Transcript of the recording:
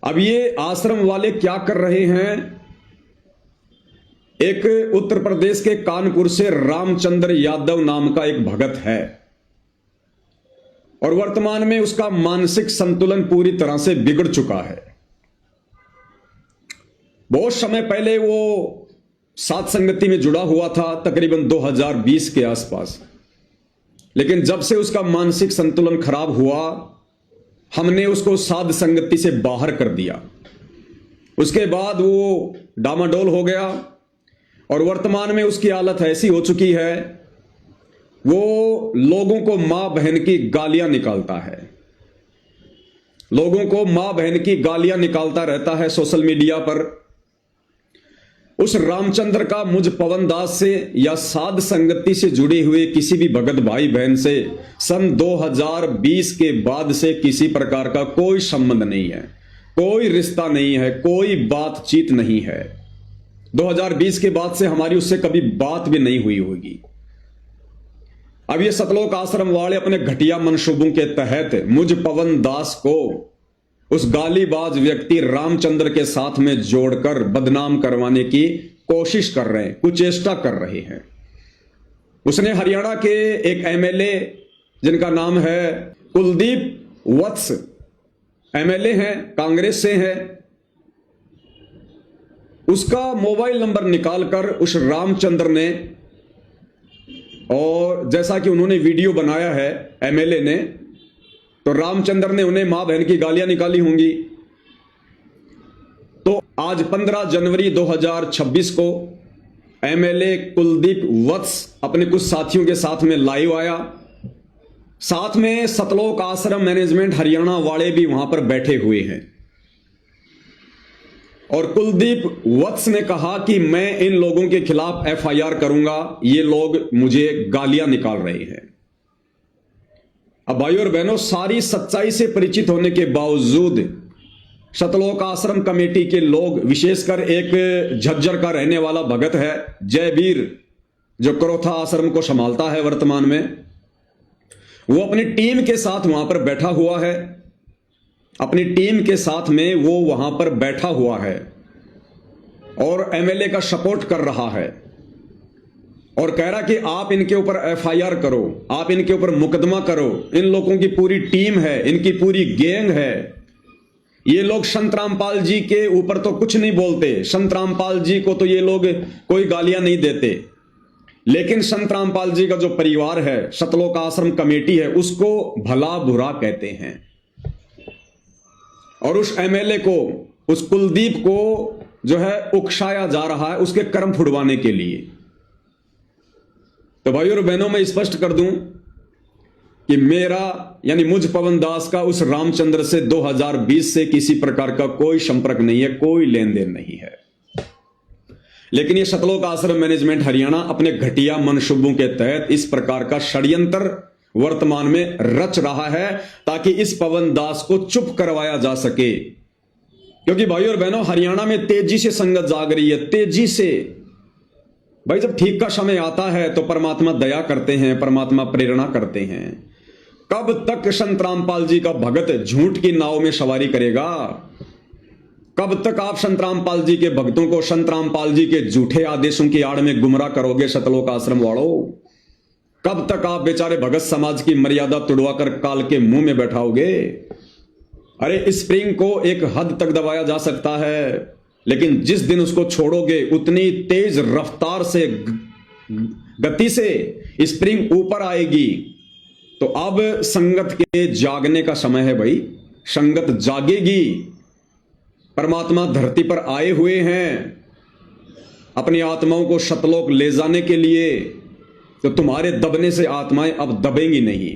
अब ये आश्रम वाले क्या कर रहे हैं? एक उत्तर प्रदेश के कानपुर से रामचंद्र यादव नाम का एक भगत है और वर्तमान में उसका मानसिक संतुलन पूरी तरह से बिगड़ चुका है। बहुत समय पहले वो सात संगति में जुड़ा हुआ था, तकरीबन 2020 के आसपास। लेकिन जब से उसका मानसिक संतुलन खराब हुआ, हमने उसको साध संगति से बाहर कर दिया। उसके बाद वो डामाडोल हो गया और वर्तमान में उसकी हालत ऐसी हो चुकी है, वो लोगों को मां बहन की गालियां निकालता है। लोगों को मां बहन की गालियां निकालता रहता है सोशल मीडिया पर। उस रामचंद्र का मुझ पवन दास से या साध संगति से जुड़े हुए किसी भी भगत भाई बहन से सन 2020 के बाद से किसी प्रकार का कोई संबंध नहीं है, कोई रिश्ता नहीं है, कोई बातचीत नहीं है। 2020 के बाद से हमारी उससे कभी बात भी नहीं हुई होगी। अब ये सतलोक आश्रम वाले अपने घटिया मंसूबों के तहत मुझ पवन दास को उस गालीबाज व्यक्ति रामचंद्र के साथ में जोड़कर बदनाम करवाने की कोशिश कर रहे हैं, कुचेष्टा कर रहे हैं। उसने हरियाणा के एक एमएलए जिनका नाम है कुलदीप वत्स, एमएलए हैं, कांग्रेस से हैं, उसका मोबाइल नंबर निकालकर उस रामचंद्र ने, और जैसा कि उन्होंने वीडियो बनाया है एमएलए ने, तो रामचंद्र ने उन्हें मां बहन की गालियां निकाली होंगी। तो आज 15 जनवरी 2026 को एमएलए कुलदीप वत्स अपने कुछ साथियों के साथ में लाइव आया। साथ में सतलोक आश्रम मैनेजमेंट हरियाणा वाले भी वहां पर बैठे हुए हैं और कुलदीप वत्स ने कहा कि मैं इन लोगों के खिलाफ एफआईआर करूंगा, ये लोग मुझे गालियां निकाल रहे हैं। अब भाइयों और बहनों, सारी सच्चाई से परिचित होने के बावजूद सतलोक आश्रम कमेटी के लोग, विशेषकर एक झज्जर का रहने वाला भगत है जयवीर, जो करोथा आश्रम को संभालता है वर्तमान में, वो अपनी टीम के साथ वहां पर बैठा हुआ है। अपनी टीम के साथ में वो वहां पर बैठा हुआ है और एमएलए का सपोर्ट कर रहा है और कह रहा कि आप इनके ऊपर एफआईआर करो, आप इनके ऊपर मुकदमा करो। इन लोगों की पूरी टीम है, इनकी पूरी गैंग है। ये लोग संत रामपाल जी के ऊपर तो कुछ नहीं बोलते, संत रामपाल जी को तो ये लोग कोई गालियां नहीं देते, लेकिन संत रामपाल जी का जो परिवार है, सतलोक आश्रम कमेटी है, उसको भला बुरा कहते हैं। और उस एमएलए को, उस कुलदीप को जो है उकसाया जा रहा है उसके कर्म फुड़वाने के लिए। तो भाइयों और बहनों, मैं स्पष्ट कर दूं कि मेरा यानी मुझ पवन दास का उस रामचंद्र से 2020 से किसी प्रकार का कोई संपर्क नहीं है, कोई लेन देन नहीं है। लेकिन ये सतलोक आश्रम मैनेजमेंट हरियाणा अपने घटिया मंसूबों के तहत इस प्रकार का षड्यंत्र वर्तमान में रच रहा है ताकि इस पवन दास को चुप करवाया जा सके। क्योंकि भाइयों और बहनों, हरियाणा में तेजी से संगत जाग रही है, तेजी से। भाई, जब ठीक का समय आता है तो परमात्मा दया करते हैं, परमात्मा प्रेरणा करते हैं। कब तक संत रामपाल जी का भगत झूठ की नाव में सवारी करेगा? कब तक आप संत रामपाल जी के भक्तों को संत रामपाल जी के झूठे आदेशों की आड़ में गुमराह करोगे सतलोक आश्रम वालों? कब तक आप बेचारे भगत समाज की मर्यादा तुड़वाकर काल के मुंह में बैठाओगे? अरे, स्प्रिंग को एक हद तक दबाया जा सकता है, लेकिन जिस दिन उसको छोड़ोगे उतनी तेज रफ्तार से, गति से स्प्रिंग ऊपर आएगी। तो अब संगत के जागने का समय है भाई, संगत जागेगी। परमात्मा धरती पर आए हुए हैं अपनी आत्माओं को सतलोक ले जाने के लिए। तो तुम्हारे दबने से आत्माएं अब दबेंगी नहीं।